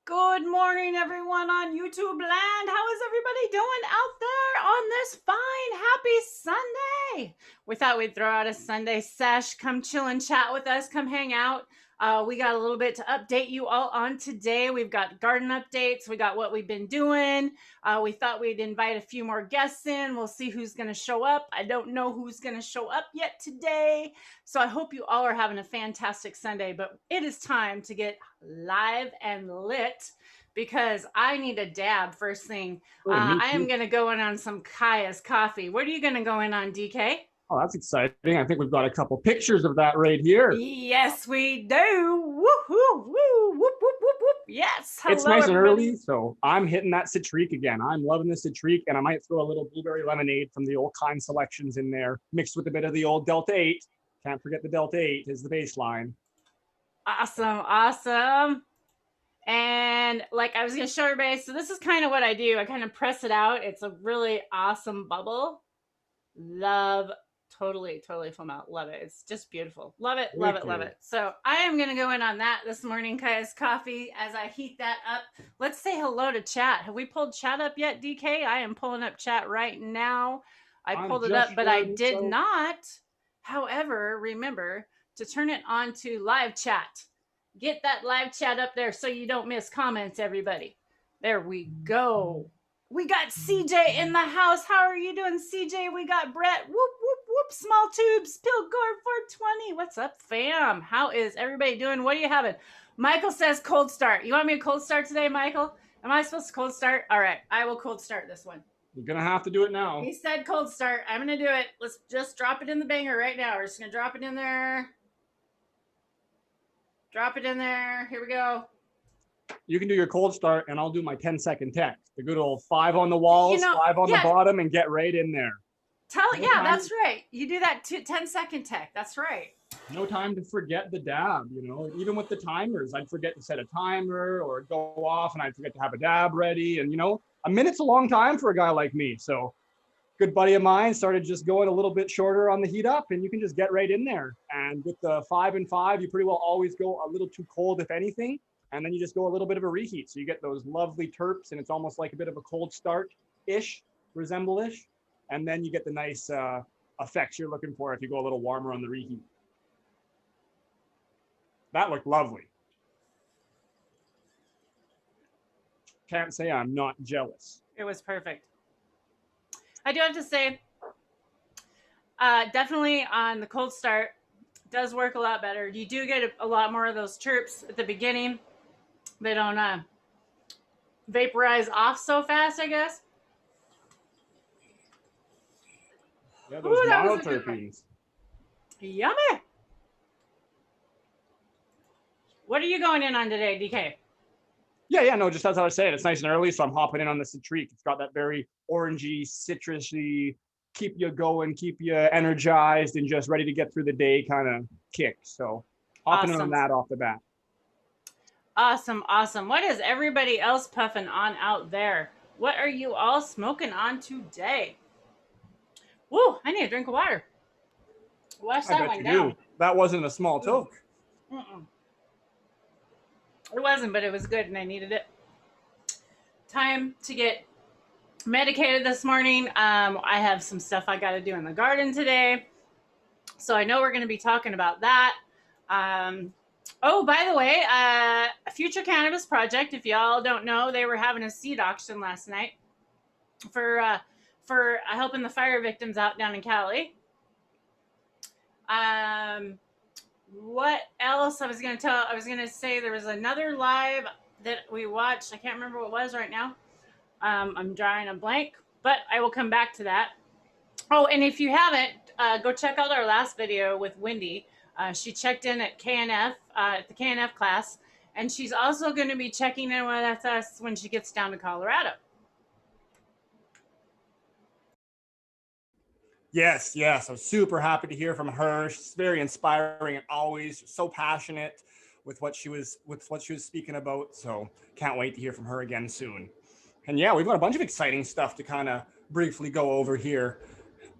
Good morning, everyone on YouTube land. How is everybody doing out there on this fine, happy Sunday? We thought we'd throw out a Sunday sesh. Come chill and chat with us. Come hang out. We got a little bit to update you all on today. We've got garden updates. We got what we've been doing. We thought we'd invite a few more guests in. We'll see who's going to show up. I don't know who's going to show up yet today. So I hope you all are having a fantastic Sunday, but it is time to get live and lit because I need a dab first thing. I am going to go in on some Kaya's coffee. What are you going to go in on, DK? Oh, that's exciting. I think we've got a couple pictures of that right here. Yes, we do. Whoop, whoop, whoop, whoop, whoop, whoop, whoop. Yes. Hello, it's nice everybody. And early, so I'm hitting that citrique again. I'm loving the citrique, and I might throw a little blueberry lemonade from the old Kind selections in there, mixed with a bit of the old Delta 8. Can't forget the Delta 8 is the baseline. Awesome. And like I was going to show everybody, so this is kind of what I do. I kind of press it out. It's a really awesome bubble. Totally foam out. Love it. It's just beautiful. Love it. So I am going to go in on that this morning, Kaya's coffee, as I heat that up. Let's say hello to chat. Have we pulled chat up yet, DK? I am pulling up chat right now. I pulled it up, but I did not. However, remember to turn it on to live chat. Get that live chat up there so you don't miss comments, everybody. There we go. We got CJ in the house. How are you doing, CJ? We got Brett. Whoop, whoop, whoop. Small tubes. Pilgore 420. What's up, fam? How is everybody doing? What are you having? Michael says cold start. You want me to cold start today, Michael? Am I supposed to cold start? All right. I will cold start this one. You're going to have to do it now. He said cold start. I'm going to do it. Let's just drop it in the banger right now. We're just going to drop it in there. Drop it in there. Here we go. You can do your cold start, and I'll do my 10-second tech. The good old 5 on the walls, 5 on the bottom, and get right in there. That's right. You do that 10-second tech. That's right. No time to forget the dab, Even with the timers, I'd forget to set a timer or go off, and I'd forget to have a dab ready. And, a minute's a long time for a guy like me. So good buddy of mine started just going a little bit shorter on the heat up, and you can just get right in there. And with the 5 and 5, you pretty well always go a little too cold, if anything. And then you just go a little bit of a reheat. So you get those lovely terps, and it's almost like a bit of a cold start-ish, resemble-ish. And then you get the nice effects you're looking for if you go a little warmer on the reheat. That looked lovely. Can't say I'm not jealous. It was perfect. I do have to say, definitely on the cold start, does work a lot better. You do get a lot more of those chirps at the beginning. They don't vaporize off so fast, I guess. Yeah, those monoterpenes. Yummy. What are you going in on today, DK? Yeah, no, just as I was saying, it's nice and early, so I'm hopping in on the citrique. It's got that very orangey, citrusy, keep you going, keep you energized, and just ready to get through the day kind of kick. So hopping in on that off the bat. Awesome. What is everybody else puffing on out there? What are you all smoking on today? Woo, I need a drink of water. Wash that one down. That wasn't a small toke. It wasn't, but it was good and I needed it. Time to get medicated this morning. I have some stuff I got to do in the garden today. So I know we're going to be talking about that. Oh, by the way, a Future Cannabis Project, if y'all don't know, they were having a seed auction last night for helping the fire victims out down in Cali. What else I was going to say there was another live that we watched. I can't remember what it was right now. I'm drawing a blank, but I will come back to that. Oh, and if you haven't, go check out our last video with Wendy. She checked in at KNF, at the KNF class, and she's also going to be checking in with us when she gets down to Colorado. Yes. I'm super happy to hear from her. She's very inspiring and always so passionate with what she was speaking about. So can't wait to hear from her again soon. And yeah, we've got a bunch of exciting stuff to kind of briefly go over here.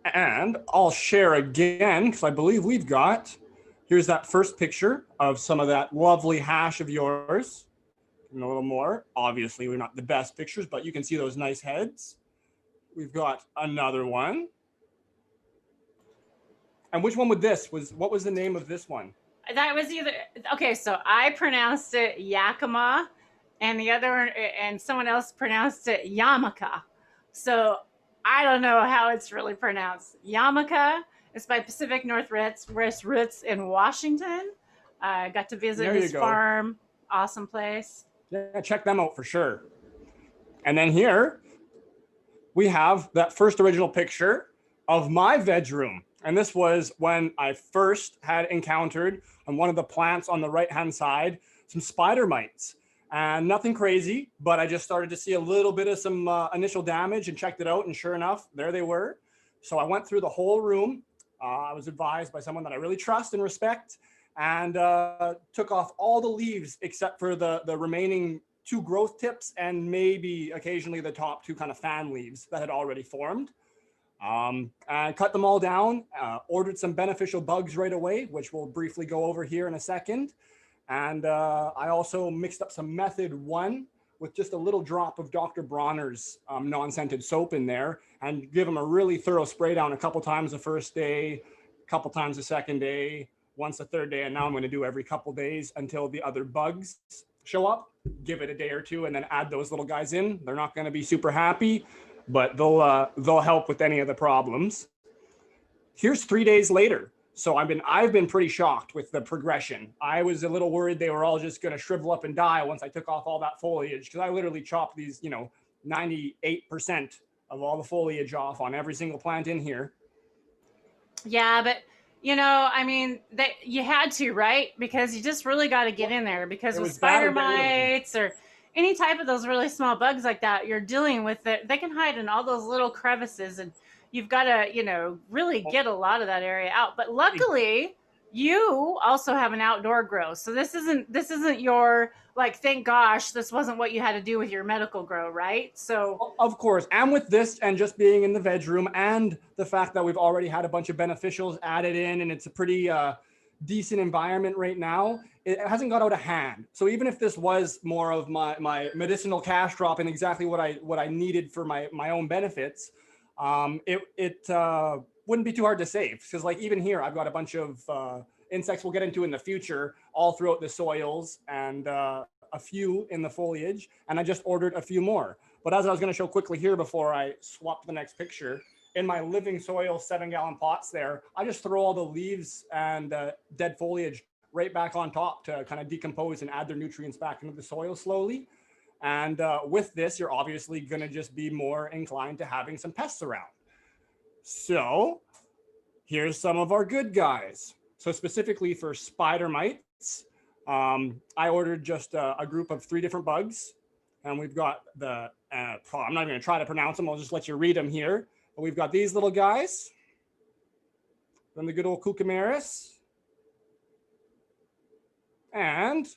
And I'll share again, because I believe here's that first picture of some of that lovely hash of yours. And a little more. Obviously, we're not the best pictures, but you can see those nice heads. We've got another one. And which one what was the name of this one? That was either okay. So I pronounced it Yakima, and the other one, and someone else pronounced it Yamaka. So I don't know how it's really pronounced. Yamaka. It's by Pacific Northwest Roots in Washington. I got to visit There you his go. farm. Awesome place. Yeah, check them out for sure. And then here we have that first original picture of my veg room. And this was when I first had encountered on one of the plants on the right-hand side, some spider mites. And nothing crazy, but I just started to see a little bit of some initial damage and checked it out. And sure enough, there they were. So I went through the whole room. I was advised by someone that I really trust and respect, and took off all the leaves except for the remaining 2 growth tips and maybe occasionally the top 2 kind of fan leaves that had already formed. I cut them all down, ordered some beneficial bugs right away, which we'll briefly go over here in a second. And I also mixed up some Method 1 with just a little drop of Dr. Bronner's non-scented soap in there, and give them a really thorough spray down a couple times the first day, a couple times the second day, once the third day, and now I'm going to do every couple days until the other bugs show up. Give it a day or 2 and then add those little guys in. They're not going to be super happy, but they'll help with any of the problems. Here's 3 days later. So I've been pretty shocked with the progression. I was a little worried they were all just going to shrivel up and die once I took off all that foliage, because I literally chopped these, 98% of all the foliage off on every single plant in here. Yeah, but I mean, you had to, right? Because you just really got to get in there, because with spider mites or any type of those really small bugs like that, you're dealing with it. They can hide in all those little crevices, and you've got to, really get a lot of that area out. But luckily, you also have an outdoor grow. So this isn't your, like, thank gosh, this wasn't what you had to do with your medical grow, right? So of course, and with this and just being in the veg room and the fact that we've already had a bunch of beneficials added in, and it's a pretty decent environment right now, it hasn't got out of hand. So even if this was more of my medicinal cash drop and exactly what I needed for my own benefits, it wouldn't be too hard to save, because like even here I've got a bunch of insects we'll get into in the future all throughout the soils, and a few in the foliage, and I just ordered a few more. But as I was going to show quickly here before I swap to the next picture, in my living soil 7-gallon pots there, I just throw all the leaves and dead foliage right back on top to kind of decompose and add their nutrients back into the soil slowly. And with this, you're obviously going to just be more inclined to having some pests around. So here's some of our good guys. So specifically for spider mites, I ordered just a group of 3 different bugs, and we've got the, I'm not even going to try to pronounce them. I'll just let you read them here. But we've got these little guys, then the good old Cucumaris, and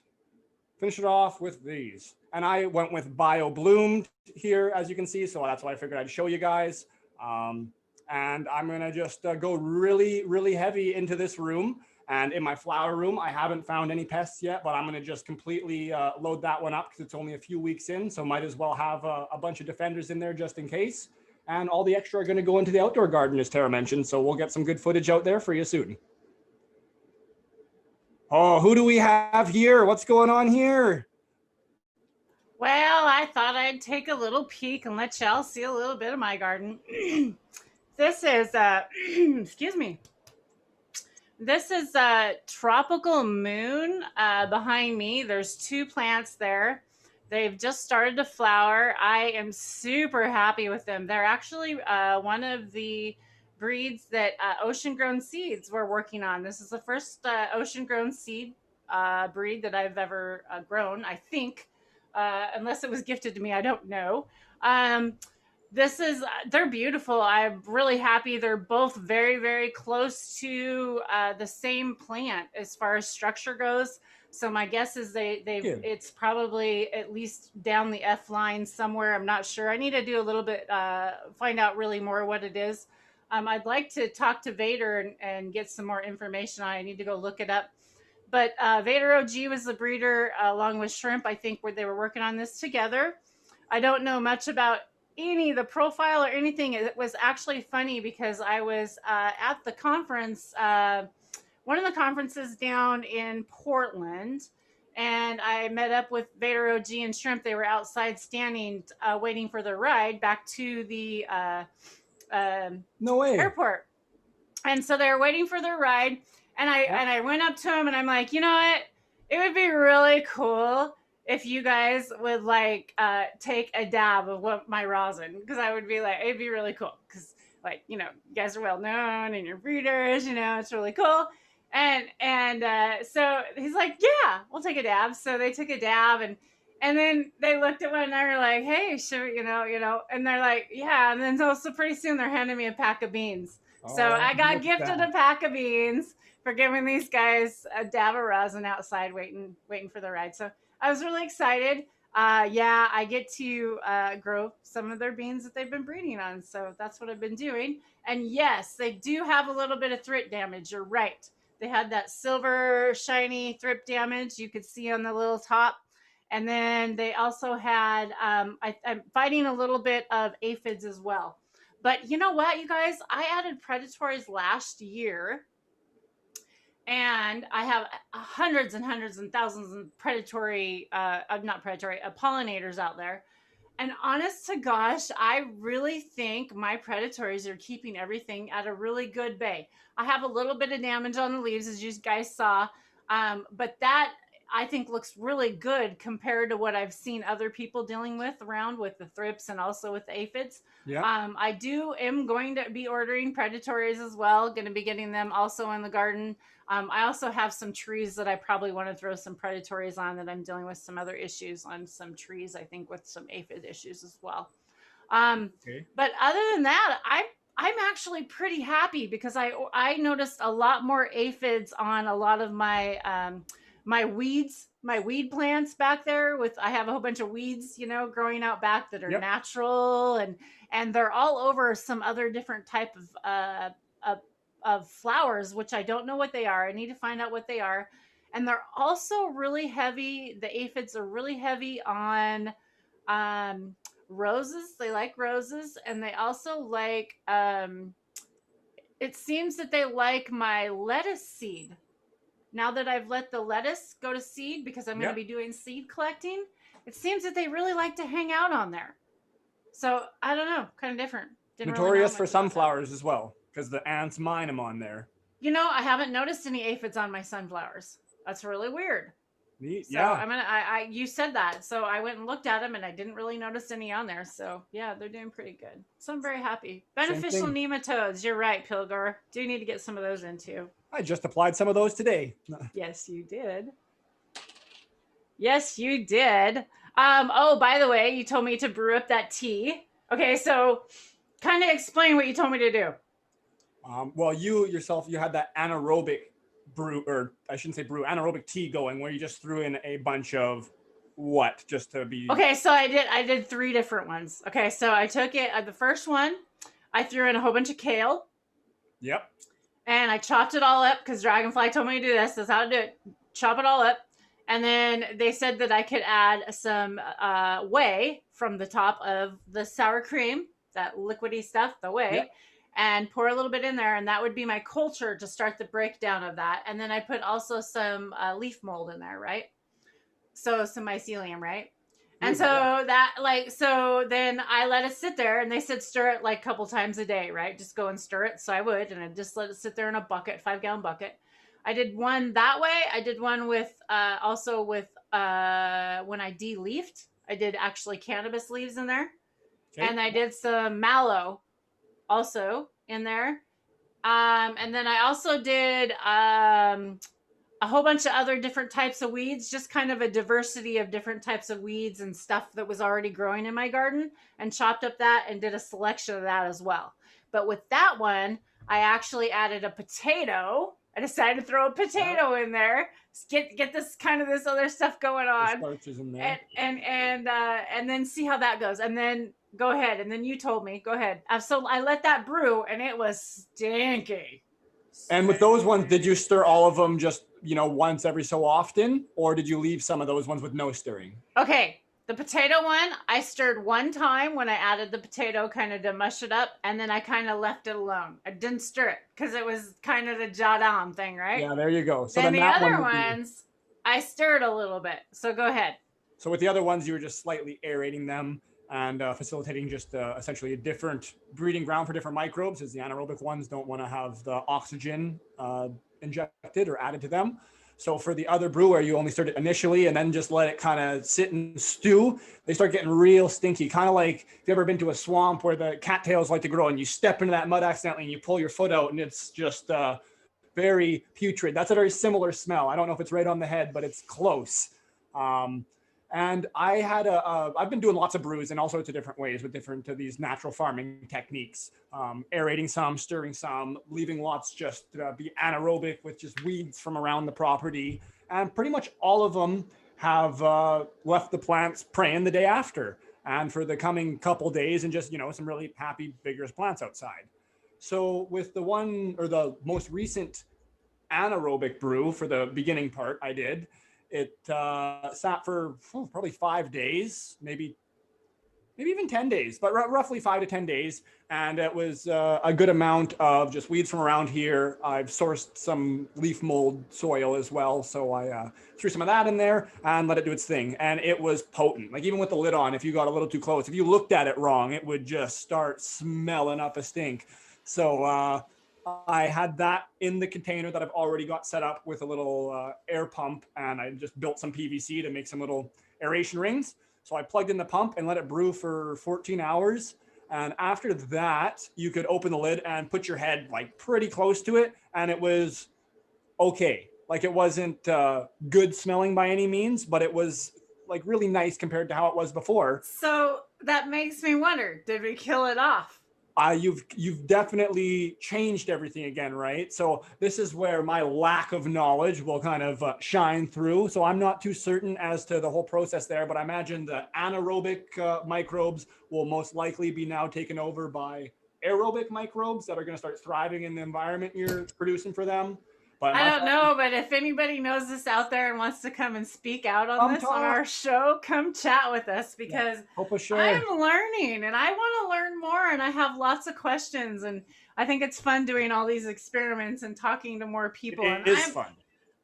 finish it off with these. And I went with Bio Bloomed here, as you can see. So that's why I figured I'd show you guys. And I'm going to just go really, really heavy into this room. And in my flower room, I haven't found any pests yet, but I'm going to just completely load that one up because it's only a few weeks in. So might as well have a bunch of defenders in there just in case. And all the extra are going to go into the outdoor garden, as Tara mentioned. So we'll get some good footage out there for you soon. Oh, who do we have here? What's going on here? Well, I thought I'd take a little peek and let y'all see a little bit of my garden. This is, excuse me. This is a tropical moon behind me. There's 2 plants there. They've just started to flower. I am super happy with them. They're actually one of the breeds that Ocean Grown Seeds were working on. This is the first Ocean Grown seed breed that I've ever grown, I think. Unless it was gifted to me, I don't know. They're beautiful. I'm really happy. They're both very, very close to the same plant as far as structure goes. So my guess is it's probably at least down the F line somewhere. I'm not sure. I need to do a little bit, find out really more what it is. I'd like to talk to Vader and get some more information on it. I need to go look it up. But Vader OG was the breeder along with Shrimp, I think, where they were working on this together. I don't know much about any of the profile or anything. It was actually funny because I was at the conference, one of the conferences down in Portland, and I met up with Vader OG and Shrimp. They were outside standing, waiting for their ride back to the No way. airport. And so they were waiting for their ride, and I went up to them and I'm like, you know what? It would be really cool if you guys would like take a dab of what my rosin, because I would be like, it'd be really cool because like you guys are well known and you're breeders, it's really cool. And so he's like, yeah, we'll take a dab. So they took a dab, and then they looked at one another like, hey, sure, and they're like, yeah. And then so pretty soon they're handing me a pack of beans. So I got gifted a pack of beans for giving these guys a dab of rosin outside waiting for the ride. So I was really excited. Yeah, I get to grow some of their beans that they've been breeding on. So that's what I've been doing. And yes, they do have a little bit of thrip damage. You're right. They had that silver shiny thrip damage you could see on the little top. And then they also had, I'm fighting a little bit of aphids as well. But you know what, you guys? I added predatories last year, and I have hundreds and hundreds and thousands of predatory, not predatory, pollinators out there. And honest to gosh, I really think my predatories are keeping everything at a really good bay. I have a little bit of damage on the leaves, as you guys saw, but that I think looks really good compared to what I've seen other people dealing with around with the thrips and also with the aphids. Yeah. I am going to be ordering predatories as well. Going to be getting them also in the garden. I also have some trees that I probably want to throw some predatories on, that I'm dealing with some other issues on some trees, I think with some aphid issues as well. Okay. But other than that, I'm actually pretty happy because I noticed a lot more aphids on a lot of my my weed plants back there. I have a whole bunch of weeds, growing out back that are natural, and they're all over some other different type of flowers, which I don't know what they are. I need to find out what they are. And they're also really heavy. The aphids are really heavy on roses. They like roses, and they also like it seems that they like my lettuce seed. Now that I've let the lettuce go to seed, because I'm going to be doing seed collecting, it seems that they really like to hang out on there. So I don't know, kind of different. Notorious for sunflowers as well, because the ants mine them on there. I haven't noticed any aphids on my sunflowers. That's really weird. Neat. So yeah. You said that, so I went and looked at them, and I didn't really notice any on there. So yeah, they're doing pretty good. So I'm very happy. Beneficial nematodes. You're right, Pilgar. Do need to get some of those in too. I just applied some of those today. Yes, you did. Yes, you did. Oh, by the way, you told me to brew up that tea. Okay, so kind of explain what you told me to do. Well, you had that anaerobic brew, or I shouldn't say brew, anaerobic tea going, where you just threw in a bunch of what, just to be... Okay, so I did 3 different ones. Okay, so I took it, the first one, I threw in a whole bunch of kale. Yep. And I chopped it all up, because Dragonfly told me to do this. That's how to do it. Chop it all up. And then they said that I could add some whey from the top of the sour cream, that liquidy stuff, the whey, and pour a little bit in there. And that would be my culture to start the breakdown of that. And then I put also some leaf mold in there, right? So some mycelium, right? And so so then I let it sit there, and they said stir it like a couple times a day, right? Just go and stir it. So I would, and I just let it sit there in a bucket, 5-gallon bucket. I did one that way. I did one with also with when I de-leafed. I did actually cannabis leaves in there. Okay. And I did some mallow also in there. And then I also did a whole bunch of other different types of weeds, just kind of a diversity of different types of weeds and stuff that was already growing in my garden, and chopped up that and did a selection of that as well. But with that one, I actually added a potato. I decided to throw a potato in there, get this kind of this other stuff going on, starches in there, and then see how that goes. And then go ahead. And then you told me, go ahead. So I let that brew, and it was stinky. And with those ones, did you stir all of them just once every so often, or did you leave some of those ones with no stirring? Okay. The potato one, I stirred one time when I added the potato kind of to mush it up, and then I kind of left it alone. I didn't stir it because it was kind of the jadam thing, right? Yeah, there you go. So Then then the that one other would be. ones, I stirred a little bit. So go ahead. So with the other ones, you were just slightly aerating them and facilitating just essentially a different breeding ground for different microbes, as the anaerobic ones don't want to have the oxygen injected or added to them. So for the other brew where you only stirred it initially and then just let it kind of sit and stew, they start getting real stinky. Kind of like if you ever been to a swamp where the cattails like to grow and you step into that mud accidentally and you pull your foot out and it's just very putrid. That's a very similar smell. I don't know if it's right on the head, but it's close. And I've been doing lots of brews in all sorts of different ways with different these natural farming techniques, aerating some, stirring some, leaving lots just be anaerobic with just weeds from around the property. And pretty much all of them have left the plants praying the day after and for the coming couple days and just, some really happy, vigorous plants outside. So with the one or the most recent anaerobic brew for the beginning part I did, it sat for probably 5 days, maybe even 10 days, but roughly 5 to 10 days. And it was a good amount of just weeds from around here. I've sourced some leaf mold soil as well. So I threw some of that in there and let it do its thing. And it was potent. Like even with the lid on, if you got a little too close, if you looked at it wrong, it would just start smelling up a stink. So I had that in the container that I've already got set up with a little air pump, and I just built some PVC to make some little aeration rings. So I plugged in the pump and let it brew for 14 hours. And after that, you could open the lid and put your head like pretty close to it, and it was okay. Like it wasn't good smelling by any means, but it was like really nice compared to how it was before. So that makes me wonder, did we kill it off? You've definitely changed everything again, right? So this is where my lack of knowledge will kind of shine through. So I'm not too certain as to the whole process there, but I imagine the anaerobic microbes will most likely be now taken over by aerobic microbes that are going to start thriving in the environment you're producing for them. But I don't know, but if anybody knows this out there and wants to come and speak out on this on our show, come chat with us because I'm learning and I want to learn more and I have lots of questions and I think it's fun doing all these experiments and talking to more people. It is fun.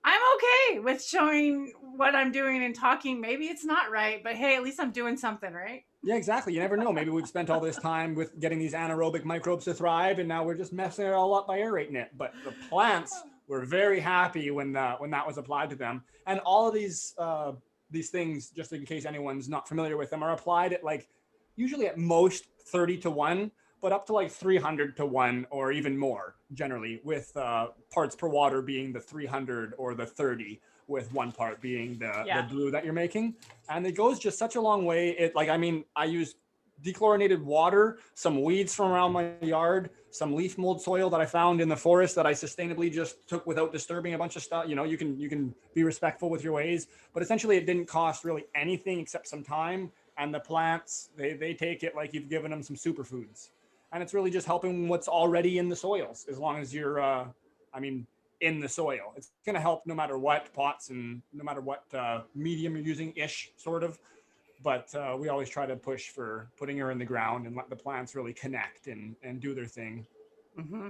I'm okay with showing what I'm doing and talking. Maybe it's not right, but hey, at least I'm doing something, right? Yeah, exactly. You never know. Maybe we've spent all this time with getting these anaerobic microbes to thrive and now we're just messing it all up by aerating it. But the plants were very happy when that was applied to them. And all of these things, just in case anyone's not familiar with them, are applied at like usually at most 30 to 1, but up to like 300 to 1 or even more generally, with parts per water being the 300 or the 30, with 1 part being the brew that you're making. And it goes just such a long way. I use dechlorinated water, some weeds from around my yard, some leaf mold soil that I found in the forest that I sustainably just took without disturbing a bunch of stuff. You can be respectful with your ways, but essentially it didn't cost really anything except some time. And the plants, they take it like you've given them some superfoods. And it's really just helping what's already in the soils, as long as you're, in the soil. It's going to help no matter what pots and no matter what medium you're using, sort of. But we always try to push for putting her in the ground and let the plants really connect and do their thing. Mm-hmm.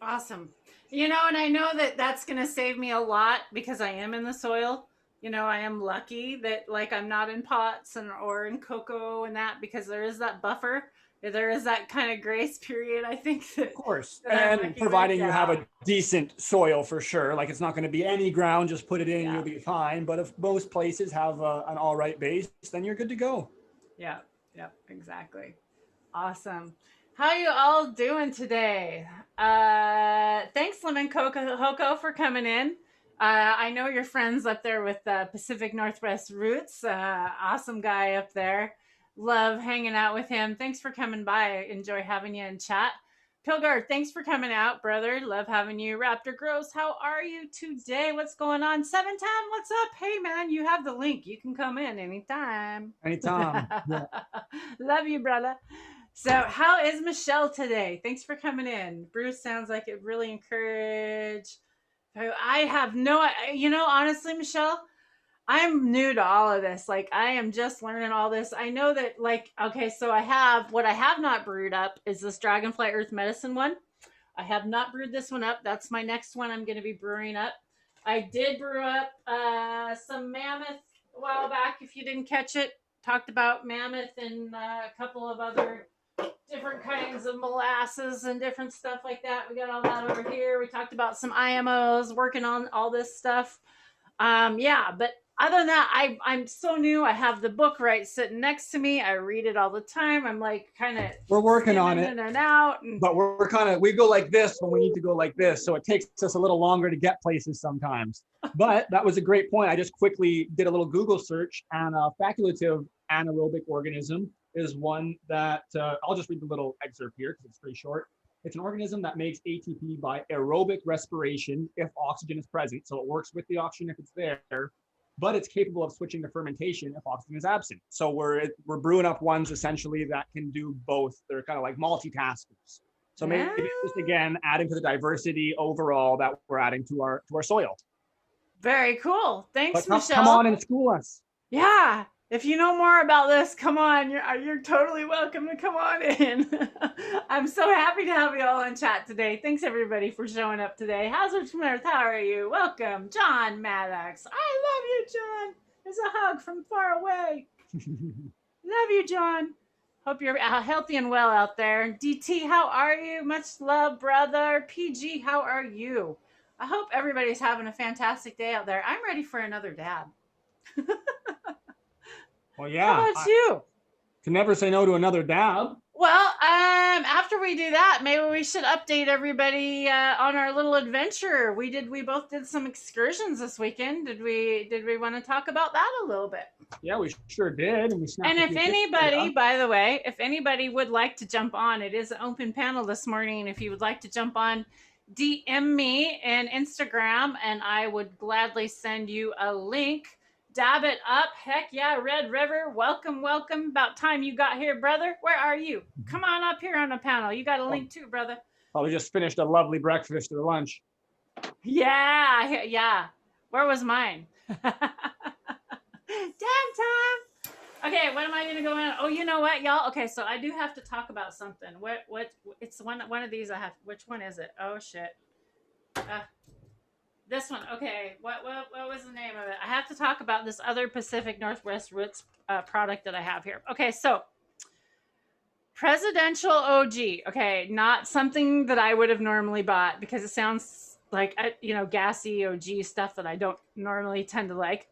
Awesome. And I know that that's going to save me a lot because I am in the soil. I am lucky that like I'm not in pots or in cocoa and that, because there is that buffer. There is that kind of grace period, I think. Of course. And providing you have a decent soil for sure. Like it's not going to be any ground, just put it in and you'll be fine. But if most places have an all right base, then you're good to go. Yeah, exactly. Awesome. How you all doing today? Thanks, Lemon Hoko, for coming in. I know your friends up there with Pacific Northwest Roots. Awesome guy up there. Love hanging out with him. Thanks for coming by. Enjoy having you in chat. Pilgard, thanks for coming out, brother. Love having you. Raptor Gross, how are you today? What's going on? 710, what's up? Hey, man, you have the link. You can come in anytime. Anytime. Yeah. Love you, brother. So how is Michelle today? Thanks for coming in. Bruce sounds like it really encouraged So I have no, honestly, Michelle, I'm new to all of this. Like, I am just learning all this. I know that, like, okay, so what I have not brewed up is this Dragonfly Earth Medicine one. I have not brewed this one up. That's my next one I'm going to be brewing up. I did brew up some Mammoth a while back. If you didn't catch it, talked about Mammoth and a couple of other different kinds of molasses and different stuff like that. We got all that over here. We talked about some IMOs, working on all this stuff. Yeah, but other than that, I'm so new. I have the book right sitting next to me. I read it all the time. I'm like kind of We're working on skimming it, in and out. And but we're kind of, we go like this when we need to go like this. So it takes us a little longer to get places sometimes. But that was a great point. I just quickly did a little Google search, and a facultative anaerobic organism is one that I'll just read the little excerpt here because it's pretty short. It's an organism that makes ATP by aerobic respiration if oxygen is present. So it works with the oxygen if it's there, but it's capable of switching to fermentation if oxygen is absent. So we're brewing up ones essentially that can do both. They're kind of like multitaskers. So maybe yeah, just again adding to the diversity overall that we're adding to our soil. very cool. Thanks, But come on Michelle. and school us. Yeah. If you know more about this, come on. You're totally welcome to come on in. I'm so happy to have you all in chat today. Thanks everybody for showing up today. Hazard Smith, how are you? Welcome, John Maddox. I love you, John. There's a hug from far away. Love you, John. Hope you're healthy and well out there. DT, how are you? Much love, brother. PG, how are you? I hope everybody's having a fantastic day out there. I'm ready for another dab. Well, How yeah, about I you? can never say no to another dab. Well, after we do that, maybe we should update everybody on our little adventure. We both did some excursions this weekend. Did we want to talk about that a little bit? Yeah, we sure did, and we And snapped a if few pictures. Yeah. anybody, by the way, if anybody would like to jump on, it is an open panel this morning. If you would like to jump on, DM me and Instagram, and I would gladly send you a link. Dab it up. Heck yeah, Red River. Welcome, welcome. About time you got here, brother. Where are you? Come on up here on the panel. You got a link too, brother. Probably just finished a lovely breakfast or lunch. Yeah, yeah. Where was mine? Damn time. Okay, what am I gonna go in? Oh, you know what, y'all? Okay, so I do have to talk about something. What? It's one of these. I have. Which one is it? Oh shit. This one. Okay. What was the name of it? I have to talk about this other Pacific Northwest Roots product that I have here. Okay, so Presidential OG. Okay, not something that I would have normally bought because it sounds like gassy OG stuff that I don't normally tend to like.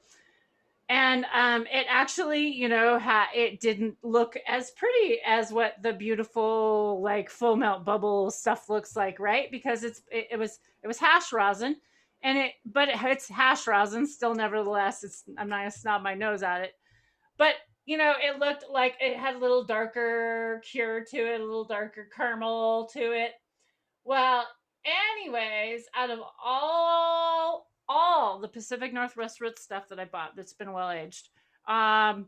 And it actually, it didn't look as pretty as what the beautiful like full melt bubble stuff looks like, right? Because it was hash rosin, it's hash rosin still. Nevertheless, I'm not gonna snob my nose at it, but it looked like it had a little darker cure to it, a little darker caramel to it. Well, anyways, out of all the Pacific Northwest Roots stuff that I bought that's been well aged, um,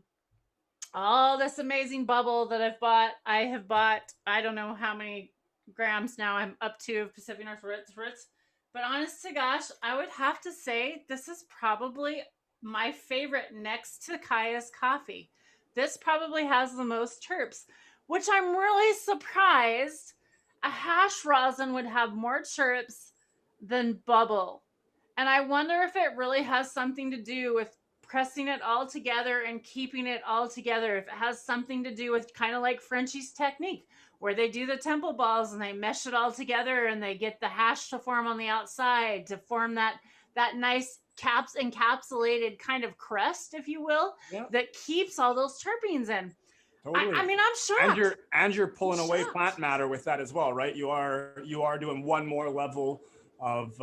all this amazing bubble that I have bought. I don't know how many grams now I'm up to of Pacific Northwest Roots, but honest to gosh, I would have to say this is probably my favorite next to Kaya's coffee. This probably has the most terps, which I'm really surprised a hash rosin would have more chirps than bubble. And I wonder if it really has something to do with pressing it all together and keeping it all together. If it has something to do with kind of like Frenchie's technique, where they do the temple balls and they mesh it all together and they get the hash to form on the outside to form that nice encapsulated kind of crust, if you will, Yeah, that keeps all those terpenes in. totally. I mean, I'm shocked. And you're pulling I'm away shocked. plant matter with that as well, right? You are doing one more level of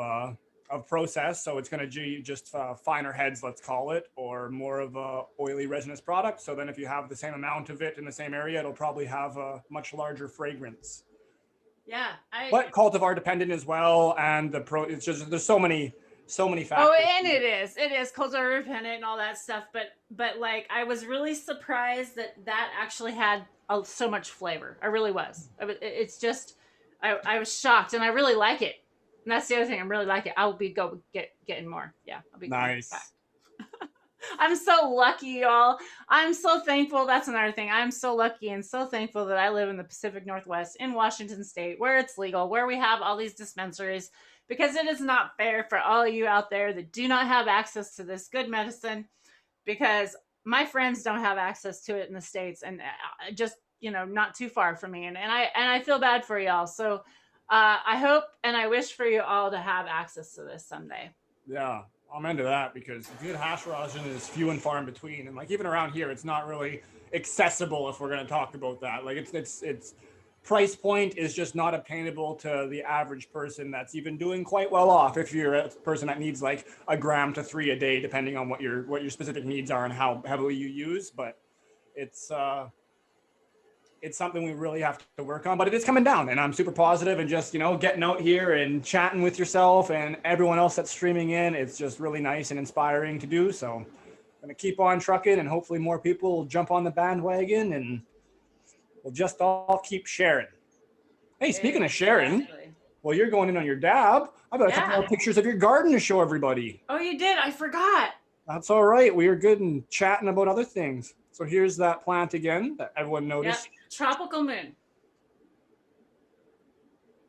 process, so it's going to do just finer heads, let's call it, or more of a oily resinous product. So then, if you have the same amount of it in the same area, it'll probably have a much larger fragrance. Yeah, But cultivar dependent as well, and it's just there's so many Oh, factors. and it is culture dependent and all that stuff. But like, I was really surprised that actually had so much flavor. I really was. It's just, I was shocked, and I really like it. And that's the other thing. I'm really liking. I'll be getting more. Yeah, I'll be coming back. Nice. I'm so lucky, y'all. I'm so thankful. That's another thing. I'm so lucky and so thankful that I live in the Pacific Northwest in Washington State, where it's legal, where we have all these dispensaries, because it is not fair for all of you out there that do not have access to this good medicine, because my friends don't have access to it in the States, and just, not too far from me. And I feel bad for y'all. So I hope and I wish for you all to have access to this someday. Yeah, I'm into that because good hash rosin is few and far in between, and like even around here, it's not really accessible if we're going to talk about that. Like it's price point is just not obtainable to the average person that's even doing quite well off. If you're a person that needs like a gram to 3 a day, depending on what your specific needs are and how heavily you use, but it's something we really have to work on, but it is coming down, and I'm super positive. And just, getting out here and chatting with yourself and everyone else that's streaming in, it's just really nice and inspiring to do. So I'm going to keep on trucking, and hopefully more people will jump on the bandwagon, and we'll just all keep sharing. Hey, speaking of sharing, Exactly. well, you're going in on your dab. I've got a couple Yeah. more pictures of your garden to show everybody. Oh, you did? I forgot. That's all right. We are good and chatting about other things. So here's that plant again that everyone noticed. Yep. Tropical moon.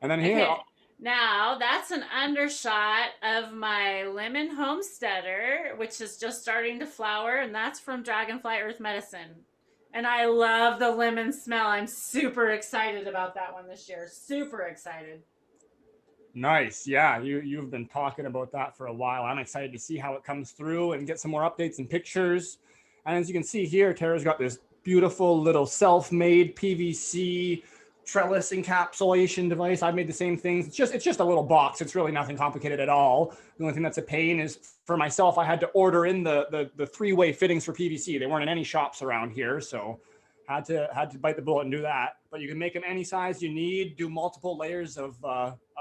And then here, Okay. Now that's an undershot of my lemon homesteader, which is just starting to flower, and that's from Dragonfly Earth Medicine. And I love the lemon smell. I'm super excited about that one this year. Super excited. nice. Yeah, you've been talking about that for a while. I'm excited to see how it comes through and get some more updates and pictures. And as you can see here, Tara's got this beautiful little self-made PVC trellis encapsulation device. I've made the same things. It's just a little box. It's really nothing complicated at all. The only thing that's a pain is for myself, I had to order in the three-way fittings for PVC. They weren't in any shops around here, so had to bite the bullet and do that. But you can make them any size you need. Do multiple layers of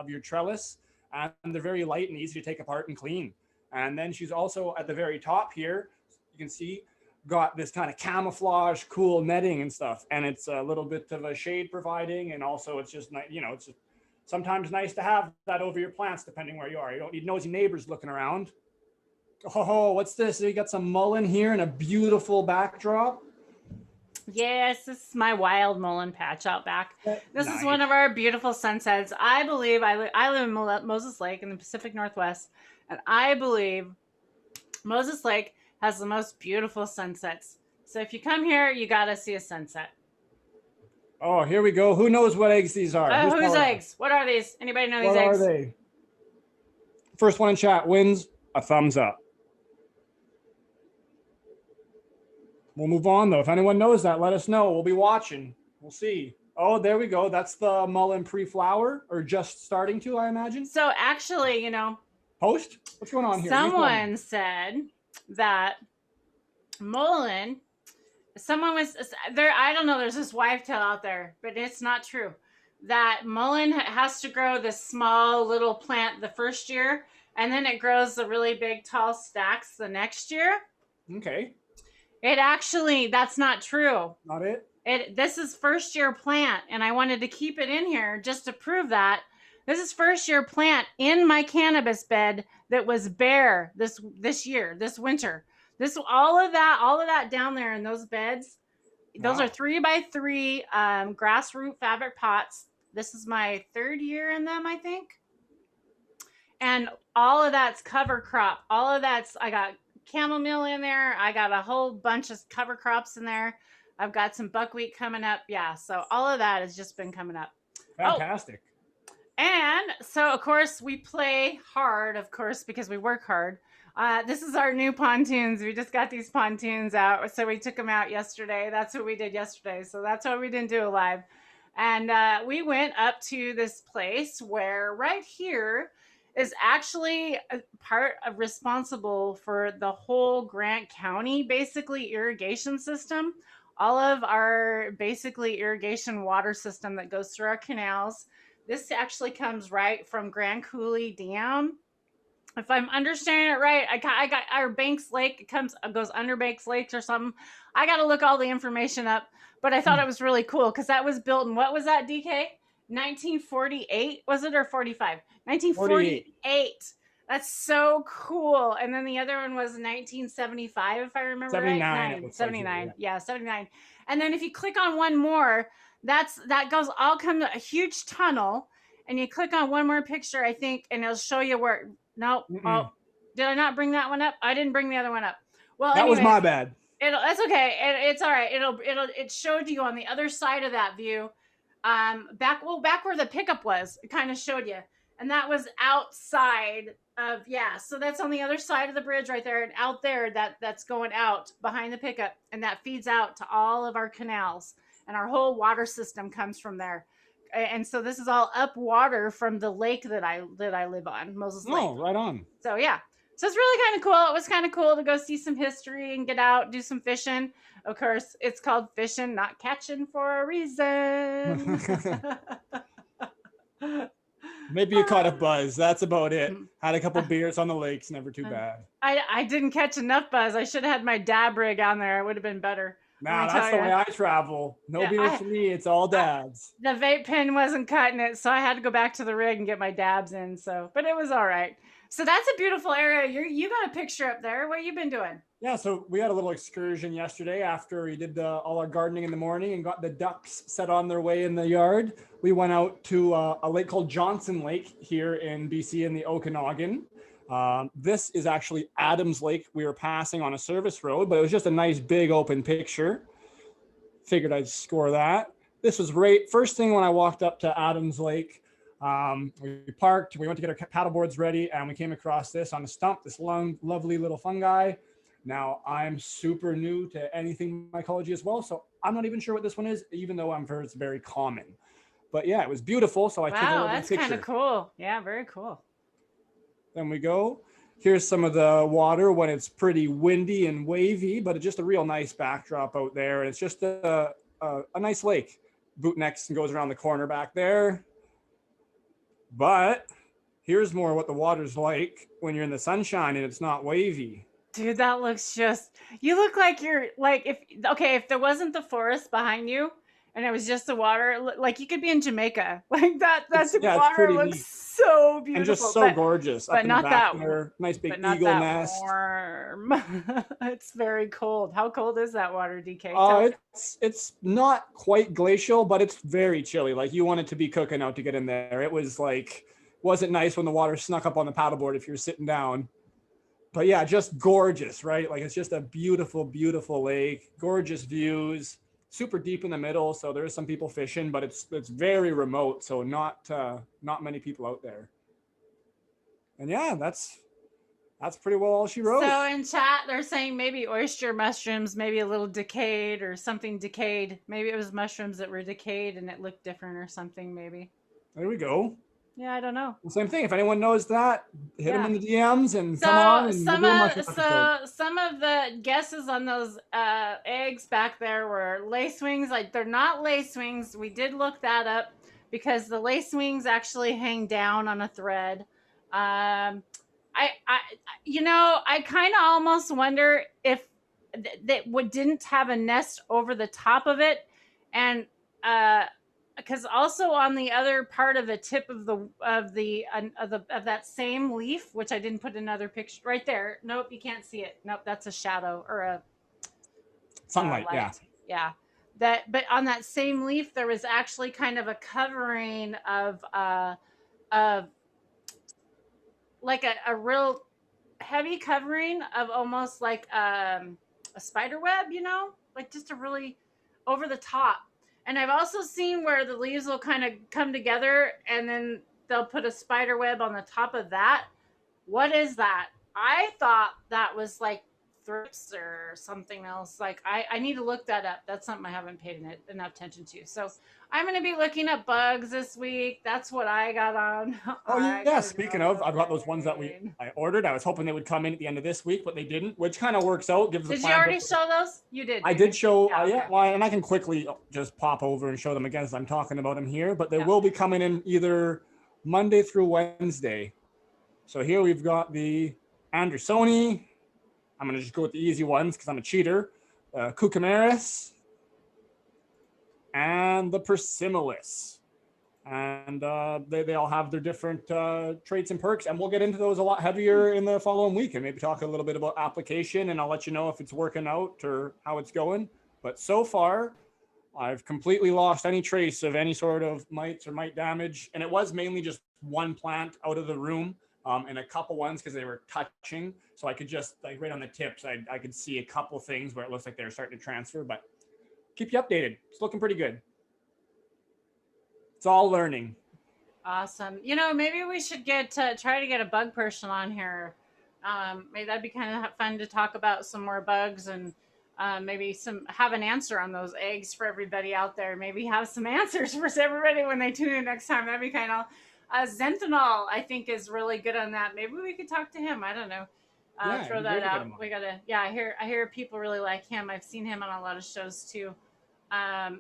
your trellis, and they're very light and easy to take apart and clean. And then she's also at the very top here. You can see got this kind of camouflage cool netting and stuff, and it's a little bit of a shade providing, and also it's just it's just sometimes nice to have that over your plants depending where you are. You don't need nosy neighbors looking around. Oh, what's this? You got some mullein here and a beautiful backdrop. Yes, this is my wild mullein patch out back. This Nice. is one of our beautiful sunsets. I believe I live in Moses Lake in the Pacific Northwest, and I believe Moses Lake has the most beautiful sunsets. So if you come here, you got to see a sunset. Oh, here we go. Who knows what eggs these are? Whose eggs? What are these? Anybody know these What eggs? are they? First one in chat wins a thumbs up. We'll move on though. If anyone knows that, let us know. We'll be watching. We'll see. Oh, there we go. That's the mullein pre-flower, or just starting to, I imagine. So actually, Post? What's going on here? someone said that mullein, someone was there. I don't know. There's this wife tale out there, but it's not true. That mullein has to grow this small little plant the first year, and then it grows the really big tall stacks the next year. Okay. That's not true. Not it? This is first year plant, and I wanted to keep it in here just to prove that. This is first year plant in my cannabis bed that was bare this year, this winter. All of that down there in those beds. Those Wow. are 3x3 grassroot fabric pots. This is my third year in them, I think. And all of that's cover crop. I got chamomile in there. I got a whole bunch of cover crops in there. I've got some buckwheat coming up. Yeah, so all of that has just been coming up. Fantastic. And so, of course, we play hard, of course, because we work hard. This is our new pontoons. We just got these pontoons out. So we took them out yesterday. That's what we did yesterday. So that's why we didn't do it live. And we went up to this place where right here is actually a part of responsible for the whole Grant County, basically, irrigation system. All of our basically irrigation water system that goes through our canals. This actually comes right from Grand Coulee Dam. If I'm understanding it right, I got our Banks Lake. It goes under Banks Lakes or something. I got to look all the information up, but I thought it was really cool because that was built in, what was that, DK? 1948, was it, or 45? 48. 1948. That's so cool. And then the other one was 1975, if I remember right. 79, it looks like here. 79. Yeah, 79. And then if you click on one more, that goes all come to a huge tunnel, and you click on one more picture, I think, and it'll show you where. No, oh, did I not bring that one up? I didn't bring the other one up. Well, that was anyways, my bad. that's okay. It's all right. It showed you on the other side of that view, back where the pickup was. It kind of showed you, and that was outside of, yeah. So that's on the other side of the bridge right there, and out there that's going out behind the pickup, and that feeds out to all of our canals, and our whole water system comes from there. And so this is all up water from the lake that I live on, Moses Lake. Oh, right on. So yeah. So it's really kind of cool. It was kind of cool to go see some history and get out, do some fishing. Of course, it's called fishing, not catching, for a reason. Maybe you caught a buzz. That's about it. Had a couple beers on the lakes. Never too bad. I didn't catch enough buzz. I should have had my dab rig on there. It would have been better. Nah, that's the way I travel. No beers for me. It's all dabs. The vape pen wasn't cutting it, so I had to go back to the rig and get my dabs in. So, but it was all right. So that's a beautiful area. You got a picture up there. What you been doing? Yeah, so we had a little excursion yesterday after we did all our gardening in the morning and got the ducks set on their way in the yard. We went out to a lake called Johnson Lake here in BC in the Okanagan. This is actually Adams Lake. We were passing on a service road, but it was just a nice big open picture. Figured I'd score that. This was right first thing when I walked up to Adams Lake. We parked, we went to get our paddle boards ready, and we came across this on a stump, this long, lovely little fungi. Now, I'm super new to anything mycology as well, so I'm not even sure what this one is, even though I'm sure it's very common. But yeah, it was beautiful, so I took a little picture. Wow, that's kind of cool. Yeah, very cool. Then we go. Here's some of the water when it's pretty windy and wavy, but it's just a real nice backdrop out there. And it's just a nice lake. Bootnecks goes around the corner back there. But here's more what the water's like when you're in the sunshine and it's not wavy. Dude, that looks you look like you're like, if there wasn't the forest behind you and it was just the water, like you could be in Jamaica. Like that's water looks neat. So beautiful. And just so gorgeous. But not that there, nice big eagle nest. Warm. It's very cold. How cold is that water, DK? It's not quite glacial, but it's very chilly. Like you want it to be cooking out to get in there. It was like, wasn't nice when the water snuck up on the paddleboard if you're sitting down. But yeah, just gorgeous, right? Like it's just a beautiful, beautiful lake, gorgeous views, super deep in the middle. So there's some people fishing, but it's very remote. So not many people out there. And yeah, that's pretty well all she wrote. So in chat, they're saying maybe oyster mushrooms, maybe a little decayed or something decayed. Maybe it was mushrooms that were decayed and it looked different or something, maybe. There we go. Yeah, I don't know. Well, same thing. If anyone knows that, hit them in the DMs and come on. And some of the guesses on those eggs back there were lace wings. Like they're not lace wings. We did look that up because the lace wings actually hang down on a thread. I kind of almost wonder if that didn't have a nest over the top of it, and because also on the other part of the tip of that same leaf, which I didn't put another picture right there. Nope, you can't see it. Nope, that's a shadow or a sunlight. Yeah. But on that same leaf, there was actually kind of a covering of like a real heavy covering of almost like a spider web, like just a really over the top. And I've also seen where the leaves will kind of come together and then they'll put a spider web on the top of that. What is that? I thought that was like thrips or something else. Like I need to look that up. That's something I haven't paid enough attention to. So I'm going to be looking at bugs this week. That's what I got on. Oh yeah. Speaking of, I've got those ones that I ordered. I was hoping they would come in at the end of this week, but they didn't, which kind of works out. Did you already show those? You did. I did show. Well, and I can quickly just pop over and show them again as I'm talking about them here, but they will be coming in either Monday through Wednesday. So here we've got the Andersoni. I'm going to just go with the easy ones because I'm a cheater. Cucumaris and the Persimolis. and they all have their different traits and perks, and we'll get into those a lot heavier in the following week and maybe talk a little bit about application, and I'll let you know if it's working out or how it's going. But so far, I've completely lost any trace of any sort of mites or mite damage, and it was mainly just one plant out of the room, and a couple ones because they were touching, so I could just, like, right on the tips, I could see a couple things where it looks like they're starting to transfer. But keep you updated. It's looking pretty good. It's all learning. Awesome. Maybe we should try to get a bug person on here. Maybe that'd be kind of fun to talk about some more bugs, and maybe have an answer on those eggs for everybody out there. Maybe have some answers for everybody when they tune in next time. That'd be kind of Zentanol, I think, is really good on that. Maybe we could talk to him. I don't know. Throw that out. We gotta. Yeah, I hear people really like him. I've seen him on a lot of shows too.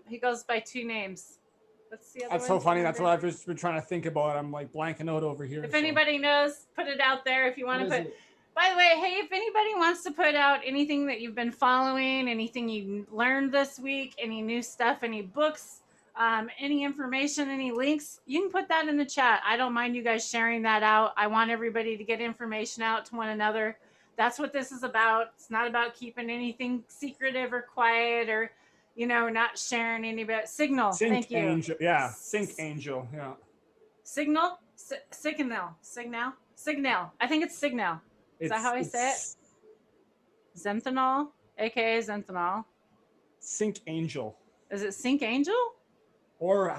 He goes by two names. What's the other That's so funny. That's what I've just been trying to think about. I'm like blanking out over here. If anybody knows, put it out there if you want to put. By the way, hey, if anybody wants to put out anything that you've been following, anything you learned this week, any new stuff, any books, any information, any links, you can put that in the chat. I don't mind you guys sharing that out. I want everybody to get information out to one another. That's what this is about. It's not about keeping anything secretive or quiet or not sharing any about Signal. Thank you. Angel. Yeah. Sync Angel. Yeah. Signal. I think it's Signal. Is that how I say it? Zentanol, aka Zentanol. Sync Angel. Is it Sync Angel? Or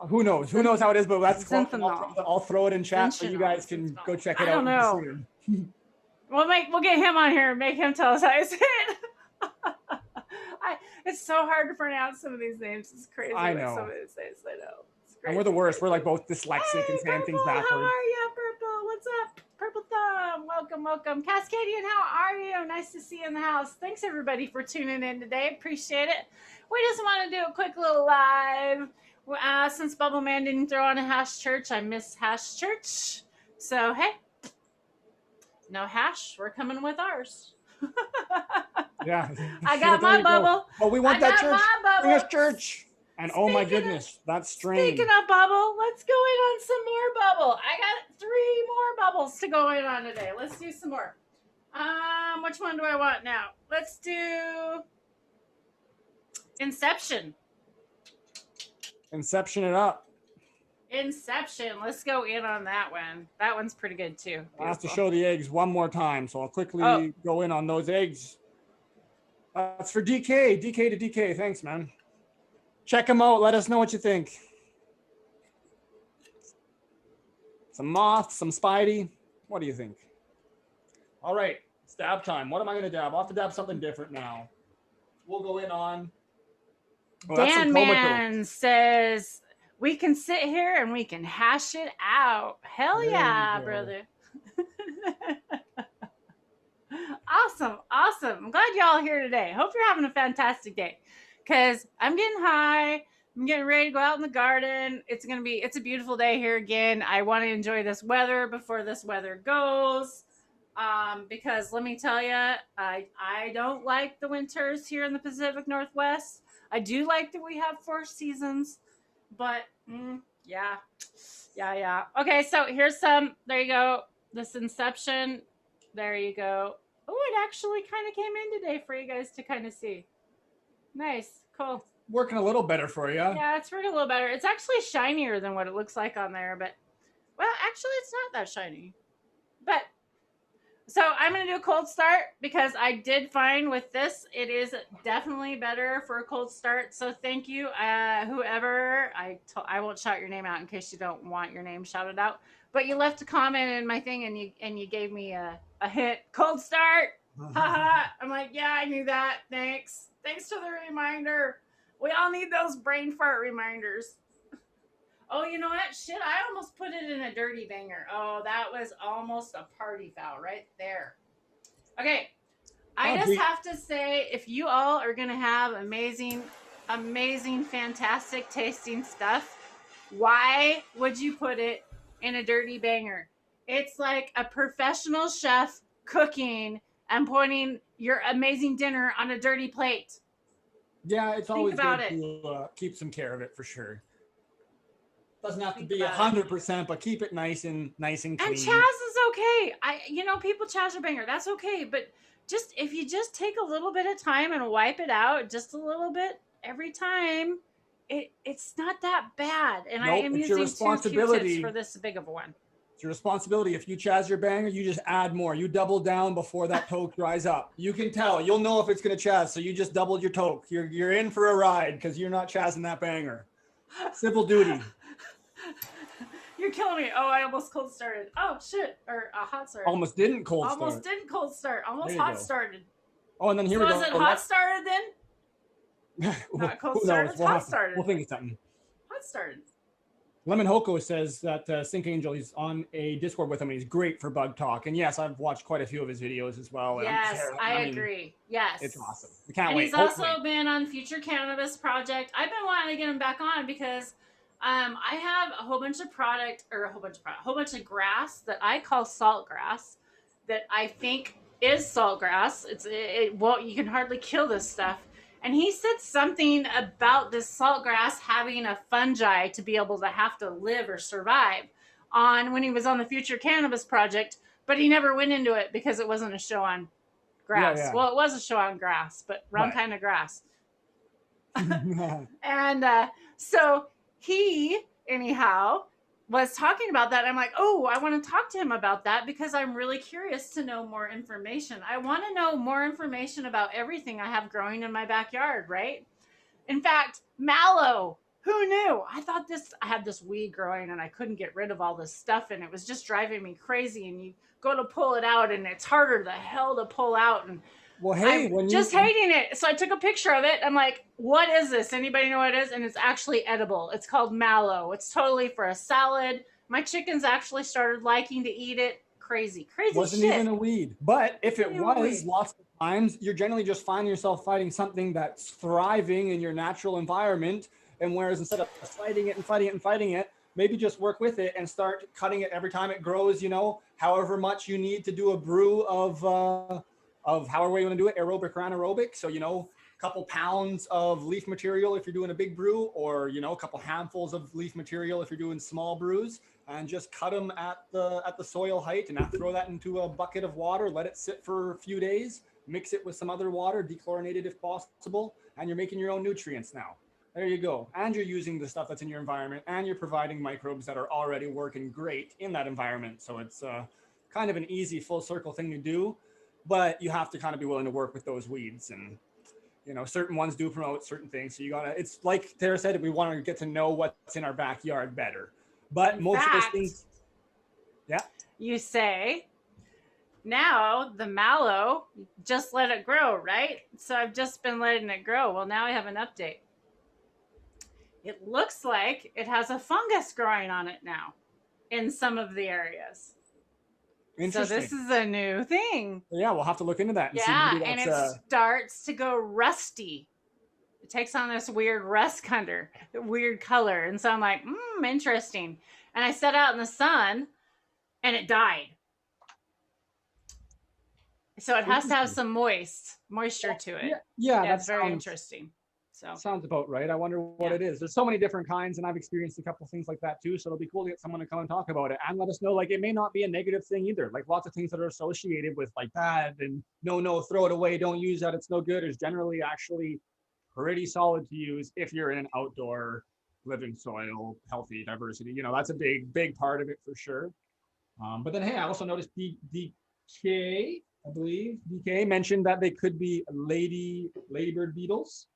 who knows? Who knows how it is? But that's I'll throw it in chat so you guys can go check it out. I don't know. We'll get him on here and make him tell us how I say it. It's so hard to pronounce some of these names. It's crazy. I know. Some of these names, I know. And we're the worst. We're like both dyslexic and saying things backwards. How are you, Purple? What's up? Purple Thumb. Welcome. Cascadian, how are you? Nice to see you in the house. Thanks, everybody, for tuning in today. Appreciate it. We just want to do a quick little live. Since Bubble Man didn't throw on a hash church, I miss hash church. So, hey, no hash. We're coming with ours. Yeah. I got my bubble. Oh, we want that church. Bring us church. And oh my goodness, that's strange. Speaking of bubble, let's go in on some more bubble. I got 3 more bubbles to go in on today. Let's do some more. Which one do I want now? Let's do Inception. Inception it up. Inception. Let's go in on that one. That one's pretty good too. Beautiful. I have to show the eggs one more time, so I'll quickly go in on those eggs. That's for DK. DK to DK. Thanks, man. Check them out. Let us know what you think. Some moth, some spidey. What do you think? All right, it's dab time. What am I going to dab? I'll have to dab something different now. We'll go in on... Dan Man says, we can sit here and we can hash it out. Hell yeah, brother. Awesome. I'm glad y'all are here today. Hope you're having a fantastic day. Because I'm getting high. I'm getting ready to go out in the garden. It's a beautiful day here again. I want to enjoy this weather before this weather goes. Because let me tell you, I don't like the winters here in the Pacific Northwest. I do like that we have 4 seasons. But, yeah. Okay, so here's some. There you go. This Inception. There you go. Oh, it actually kind of came in today for you guys to kind of see. Nice. Cool. Working a little better for you. Yeah, it's working a little better. It's actually shinier than what it looks like on there, but well, actually it's not that shiny. But so I'm going to do a cold start because I did find with this, it is definitely better for a cold start. So thank you. Whoever, I won't shout your name out in case you don't want your name shouted out, but you left a comment in my thing and you gave me a hint. Cold start. Haha. I'm like, yeah, I knew that. Thanks for the reminder. We all need those brain fart reminders. Oh, you know what? Shit, I almost put it in a dirty banger. Oh, that was almost a party foul right there. Okay. I just have to say, if you all are going to have amazing, fantastic tasting stuff, why would you put it in a dirty banger? It's like a professional chef cooking and putting your amazing dinner on a dirty plate. Yeah, it's always good to keep some care of it for sure. Doesn't have to Think be about it. 100%, but keep it nice and And clean. Chaz is okay. People Chaz are banger. That's okay. But just if you just take a little bit of time and wipe it out just a little bit every time, it's not that bad. And I Nope, am it's your using 2 Q-tips for responsibility. this big of a one. It's your responsibility. If you chaz your banger, you just add more. You double down before that toke dries up. You can tell. You'll know if it's going to chaz. So you just doubled your toke. You're in for a ride because you're not chazzing that banger. Simple duty. You're killing me. Oh, I almost cold started. Oh shit, or hot started. Almost didn't cold start. Almost didn't cold start. Almost There you hot go. started. Oh, and then here So we go. is it hot started then? Not cold Who started. knows? It's hot started. We'll think of something. Hot started. Lemon Hoko says that Sync Angel, he's on a Discord with him, and he's great for bug talk. And yes, I've watched quite a few of his videos as well. And Yes, I agree. Yes, it's awesome. We can't and wait. he's also been on Future Cannabis Project. I've been wanting to get him back on because I have a whole bunch of grass that I call salt grass that I think is salt grass. You can hardly kill this stuff. And he said something about this salt grass having a fungi to be able to have to live or survive on when he was on the Future Cannabis Project, but he never went into it because it wasn't a show on grass. Yeah. Well, it was a show on grass, but wrong kind of grass. And so he, anyhow, was talking about that. I'm like, oh, I want to talk to him about that because I'm really curious to know more information. I want to know more information about everything I have growing in my backyard, right? In fact, mallow. Who knew? I had this weed growing and I couldn't get rid of all this stuff and it was just driving me crazy. And you go to pull it out and it's harder the hell to pull out. And well, hey, I'm just hating it. So I took a picture of it. I'm like, what is this? Anybody know what it is? And it's actually edible. It's called mallow. It's totally for a salad. My chickens actually started liking to eat it. Crazy wasn't shit. Even a weed. But if it was, lots of times you're generally just finding yourself fighting something that's thriving in your natural environment. And whereas instead of fighting it, maybe just work with it and start cutting it every time it grows, however much you need to do a brew of however you want to do it, aerobic or anaerobic. So, a couple pounds of leaf material if you're doing a big brew, or, a couple handfuls of leaf material if you're doing small brews, and just cut them at the soil height and throw that into a bucket of water, let it sit for a few days, mix it with some other water, dechlorinated if possible, and you're making your own nutrients now. There you go. And you're using the stuff that's in your environment, and you're providing microbes that are already working great in that environment. So it's kind of an easy full circle thing to do, but you have to kind of be willing to work with those weeds. And, certain ones do promote certain things. So it's like Tara said, we want to get to know what's in our backyard better. But most of those things, yeah. You say, now the mallow, just let it grow, right? So I've just been letting it grow. Well, now I have an update. It looks like it has a fungus growing on it now in some of the areas. So this is a new thing. Yeah, we'll have to look into that. And see and it starts to go rusty. It takes on this weird weird color. And so I'm like, interesting. And I set out in the sun and it died. So it has to have some moisture to it. Yeah, that's very interesting. So sounds about right. I wonder what it is. There's so many different kinds, and I've experienced a couple things like that too. So it'll be cool to get someone to come and talk about it and let us know. Like, it may not be a negative thing either. Like, lots of things that are associated with like bad and no, throw it away, don't use that, it's no good, is generally actually pretty solid to use if you're in an outdoor living soil, healthy diversity. That's a big part of it for sure. But then, hey, I also noticed DK, I believe DK mentioned that they could be ladybird beetles.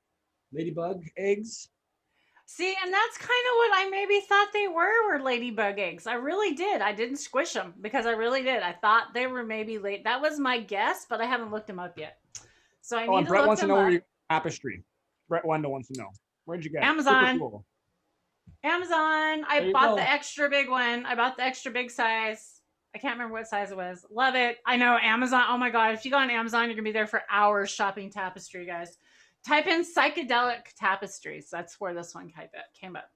Ladybug eggs. See, and that's kind of what I maybe thought they were ladybug eggs. I really did. I didn't squish them because I really did. I thought they were maybe late. That was my guess, but I haven't looked them up yet. So I need to Brett look wants them to know up. where you tapestry. Brett Wanda wants to know. Where'd you get Amazon. it? Cool. Amazon. I bought the extra big one. I bought the extra big size. I can't remember what size it was. Love it. I know Amazon. Oh my God. If you go on Amazon, you're going to be there for hours shopping tapestry, guys. Type in psychedelic tapestries. That's where this one came up.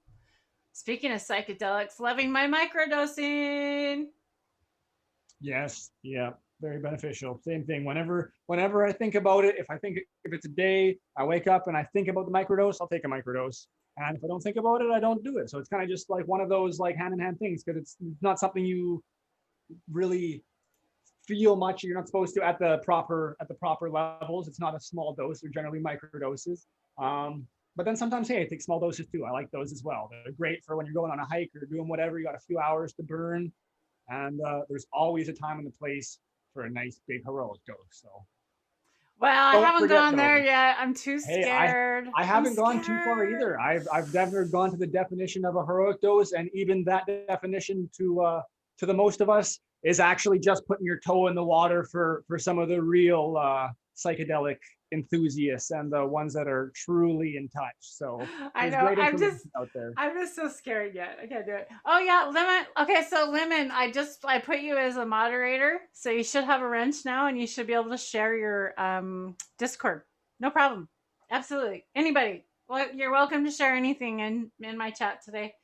Speaking of psychedelics, loving my microdosing. Yes. Yeah. very beneficial. Same thing. Whenever I think about it, if it's a day, I wake up and I think about the microdose, I'll take a microdose. And if I don't think about it, I don't do it. So it's kind of just like one of those like hand in hand things, because it's not something you really feel much. You're not supposed to at the proper levels. It's not a small dose. They're generally microdoses. But then sometimes, hey, I take small doses too. I like those as well. They're great for when you're going on a hike or doing whatever. You got a few hours to burn, and there's always a time and a place for a nice big heroic dose. So Well, I don't haven't forget gone there those. yet. I'm too Hey, scared. I haven't gone too far either. I've never gone to the definition of a heroic dose, and even that definition to the most of us is actually just putting your toe in the water for some of the real psychedelic enthusiasts and the ones that are truly in touch. So I there's know. great information out there. I'm just so scared yet. I can't do it. Oh yeah, Lemon. Okay, so Lemon, I put you as a moderator, so you should have a wrench now, and you should be able to share your Discord. No problem. Absolutely. Anybody. Well, you're welcome to share anything in my chat today.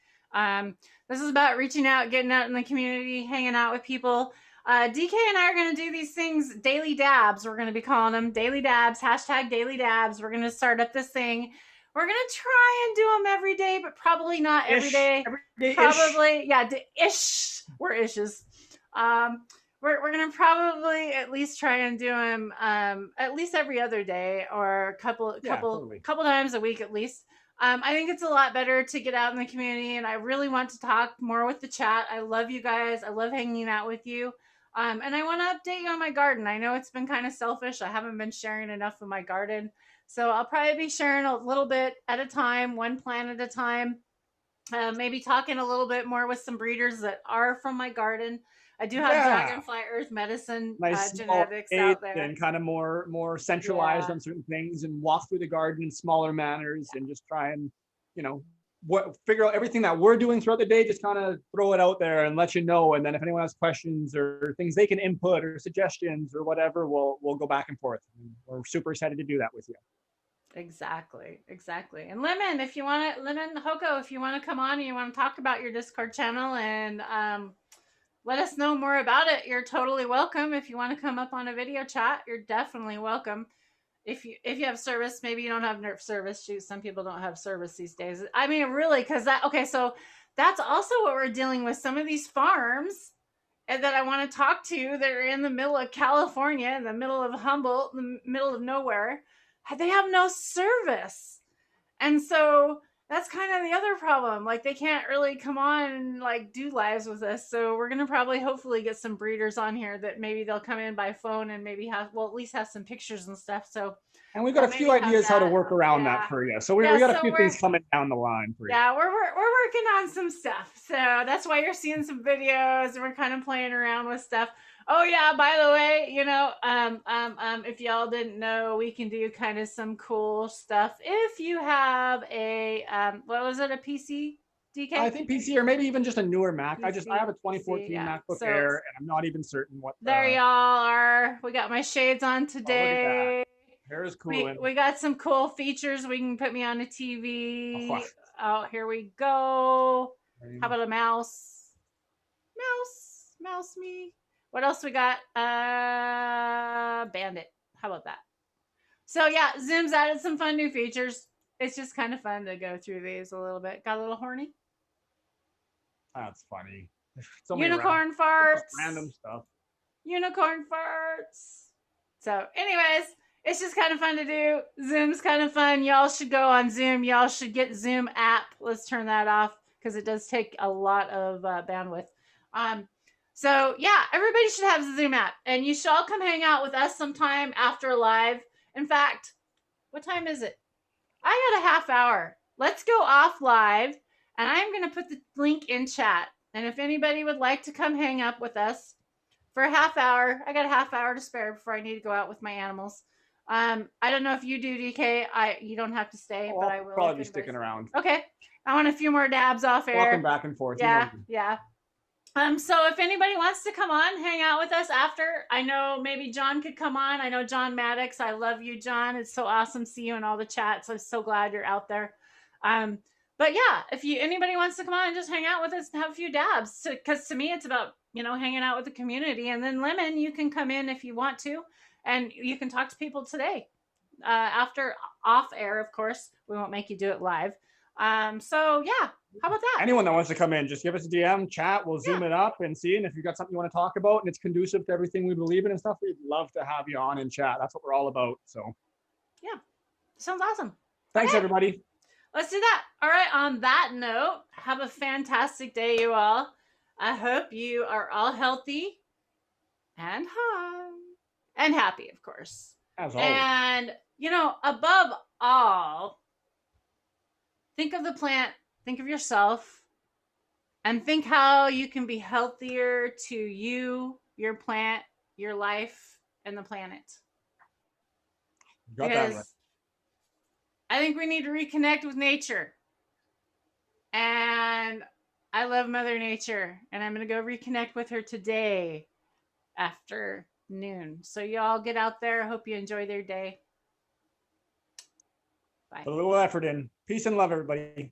This is about reaching out, getting out in the community, hanging out with people. DK and I are going to do these things, daily dabs. We're going to be calling them daily dabs, hashtag daily dabs. We're going to start up this thing. We're going to try and do them every day, but probably not every day. Probably, yeah, ish. We're ishes. We're going to probably at least try and do them at least every other day or a couple times a week at least. I think it's a lot better to get out in the community, and I really want to talk more with the chat. I love you guys. I love hanging out with you. And I want to update you on my garden. I know it's been kind of selfish. I haven't been sharing enough of my garden. So I'll probably be sharing a little bit at a time, one plant at a time. Maybe talking a little bit more with some breeders that are from my garden. I do have Dragonfly Earth Medicine genetics out there. And kind of more centralized on certain things, and walk through the garden in smaller manners and just try and, figure out everything that we're doing throughout the day, just kind of throw it out there and let you know. And then if anyone has questions or things they can input or suggestions or whatever, we'll go back and forth. We're super excited to do that with you. Exactly. And Lemon, if you want to, Hoko, if you want to come on and you want to talk about your Discord channel and let us know more about it, you're totally welcome. If you want to come up on a video chat, you're definitely welcome. If you have service, maybe you don't have nerf service. Shoot, some people don't have service these days. I mean, really, because so that's also what we're dealing with. Some of these farms that I want to talk to that are in the middle of California, in the middle of Humboldt, in the middle of nowhere, they have no service. And so that's kind of the other problem. Like, they can't really come on and like do lives with us. So we're going to probably hopefully get some breeders on here that maybe they'll come in by phone and maybe at least have some pictures and stuff. So, and we've got a few ideas how to work around that for you. So we got a few things coming down the line for you. Yeah, we're working on some stuff. So that's why you're seeing some videos and we're kind of playing around with stuff. Oh yeah, by the way, if y'all didn't know, we can do kind of some cool stuff. If you have a what was it, a PC, DK? I think PC, or maybe even just a newer Mac. PC, I have a 2014 MacBook Air, and I'm not even certain what. There y'all are. We got my shades on today. Oh, look at that. Hair is cool. We got some cool features. We can put me on a TV. Oh, here we go. How about a mouse? Mouse me. What else we got? Bandit. How about that? So yeah, Zoom's added some fun new features. It's just kind of fun to go through these a little bit. Got a little horny? That's funny. Unicorn farts. Random stuff. Unicorn farts. So anyways, it's just kind of fun to do. Zoom's kind of fun. Y'all should go on Zoom. Y'all should get Zoom app. Let's turn that off because it does take a lot of bandwidth. So yeah, everybody should have the Zoom app, and you should all come hang out with us sometime after live. In fact, what time is it? I got a half hour. Let's go off live, and I'm going to put the link in chat. And if anybody would like to come hang up with us for a half hour, I got a half hour to spare before I need to go out with my animals. I don't know if you do, DK. You don't have to stay, but I will. I'll probably be sticking around. Okay. I want a few more dabs off air. Walking back and forth. Yeah. So if anybody wants to come on, hang out with us after, I know maybe John could come on. I know John Maddox. I love you, John. It's so awesome to see you in all the chats. I'm so glad you're out there. But But yeah, if anybody wants to come on and just hang out with us and have a few dabs, because to me it's about, you know, hanging out with the community. And then Lemon, you can come in if you want to, and you can talk to people today. After off air, of course, we won't make you do it live. So yeah, how about that? Anyone that wants to come in, just give us a DM, chat. We'll zoom Yeah. it up and see. And if you've got something you want to talk about and it's conducive to everything we believe in and stuff, we'd love to have you on and chat. That's what we're all about. So Yeah, sounds awesome. thanks, Okay, everybody. let's do that. All right, on that note, have a fantastic day, you all. I hope you are all healthy and high and happy, of course. As always. And, you know, above all, think of the plant, think of yourself, and think how you can be healthier to you, your plant, your life, and the planet. You got Because that right. I think we need to reconnect with nature. And I love Mother Nature, and I'm going to go reconnect with her today after noon. So, y'all get out there. Hope you enjoy their day. Bye. Put a little effort in. Peace and love, everybody.